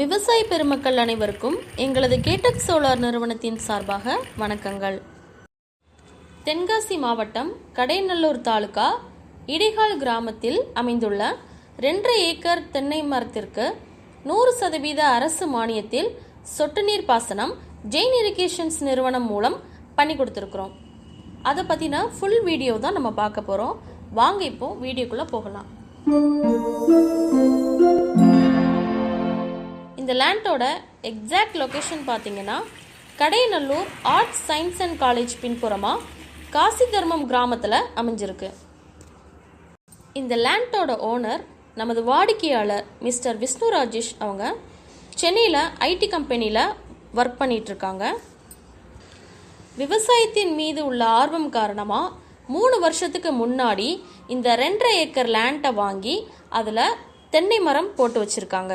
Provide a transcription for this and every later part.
விவசாய பெருமக்கள் அனைவருக்கும் எங்களது கேடெக் சோலார் நிறுவனத்தின் சார்பாக வணக்கங்கள். தென்காசி மாவட்டம் கடையநல்லூர் தாலுகா இடிகால் கிராமத்தில் அமைந்துள்ள 2.5 ஏக்கர் தென்னை மரத்திற்கு 100% அரசு மானியத்தில் சொட்டு நீர் பாசனம் ஜெயின் இரிகேஷன்ஸ் நிறுவனம் மூலம் பண்ணி கொடுத்துருக்குறோம். அதை பற்றின ஃபுல் வீடியோ தான் நம்ம பார்க்க போகிறோம். வாங்க இப்போ வீடியோக்குள்ளே போகலாம். இந்த லேண்டோட எக்ஸாக்ட் லொக்கேஷன் பார்த்தீங்கன்னா Kadayanallur arts science and college பின்புறமாக காசி தர்மம் கிராமத்தில் அமைஞ்சிருக்கு. இந்த லேண்டோட ஓனர் நமது வாடிக்கையாளர் மிஸ்டர் விஷ்ணு ராஜேஷ். அவங்க சென்னையில் ஐடி கம்பெனியில் ஒர்க் பண்ணிகிட்ருக்காங்க. விவசாயத்தின் மீது உள்ள ஆர்வம் காரணமாக 3 வருஷத்துக்கு முன்னாடி இந்த 2.5 ஏக்கர் லேண்டை வாங்கி அதில் தென்னை மரம் போட்டு வச்சுருக்காங்க.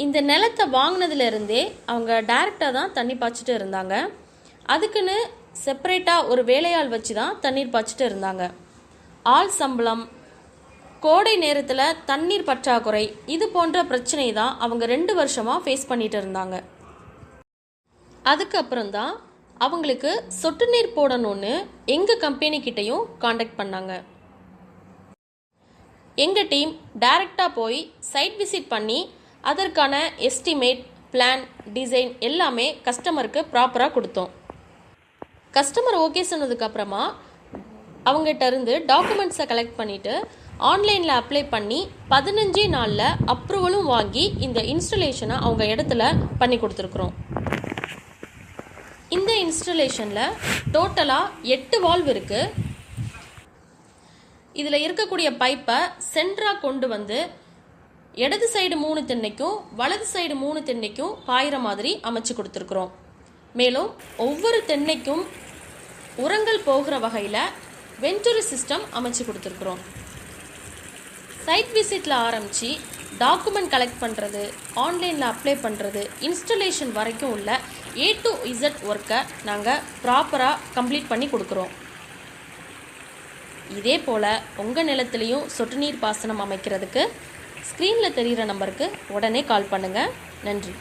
இந்த நிலத்தை வாங்கினதுலேருந்தே அவங்க டைரெக்டாக தான் தண்ணி பாய்ச்சிட்டு இருந்தாங்க. அதுக்குன்னு செப்பரேட்டாக ஒரு வேலையாள் வச்சு தான் தண்ணீர் பாய்ச்சிட்டு இருந்தாங்க. ஆள் சம்பளம், கோடை நேரத்தில் தண்ணீர் பற்றாக்குறை, இது போன்ற பிரச்சனை தான் அவங்க 2 வருஷமாக ஃபேஸ் பண்ணிட்டு இருந்தாங்க. அதுக்கப்புறம் தான் அவங்களுக்கு சொட்டு நீர் போடணும்னு எங்கள் கம்பெனிக்கிட்டையும் காண்டாக்ட் பண்ணாங்க. எங்கள் டீம் டைரெக்டாக போய் சைட் விசிட் பண்ணி அதற்கான எஸ்டிமேட், பிளான், டிசைன் எல்லாமே கஸ்டமருக்கு ப்ராப்பராக கொடுத்தோம். கஸ்டமர் ஓகே சொன்னதுக்கப்புறமா அவங்ககிட்ட இருந்து டாக்குமெண்ட்ஸை கலெக்ட் பண்ணிவிட்டு ஆன்லைனில் அப்ளை பண்ணி 15 நாளில் அப்ரூவலும் வாங்கி இந்த இன்ஸ்டலேஷனை அவங்க இடத்துல பண்ணி கொடுத்துருக்குறோம். இந்த இன்ஸ்டலேஷனில் டோட்டலாக 8 வால்வ் இருக்குது. இதில் இருக்கக்கூடிய பைப்பை சென்டராக கொண்டு வந்து இடது சைடு 3 தென்னைக்கும் வலது சைடு 3 தென்னைக்கும் பாயிற மாதிரி அமைச்சு கொடுத்துருக்குறோம். மேலும் ஒவ்வொரு தென்னைக்கும் உரங்கள் போகிற வகையில் வென்ச்சுரி சிஸ்டம் அமைச்சு கொடுத்துருக்குறோம். சைட் விசிட்டில் ஆரம்பித்து டாக்குமெண்ட் கலெக்ட் பண்ணுறது, ஆன்லைனில் அப்ளை பண்ணுறது, இன்ஸ்டலேஷன் வரைக்கும் உள்ள A to Z ஒர்க்கை நாங்கள் ப்ராப்பராக கம்ப்ளீட் பண்ணி கொடுக்குறோம். இதே போல் உங்கள் நிலத்துலேயும் சொட்டு நீர் பாசனம் அமைக்கிறதுக்கு ஸ்க்ரீனில் தெரிகிற நம்பருக்கு உடனே கால் பண்ணுங்கள். நன்றி.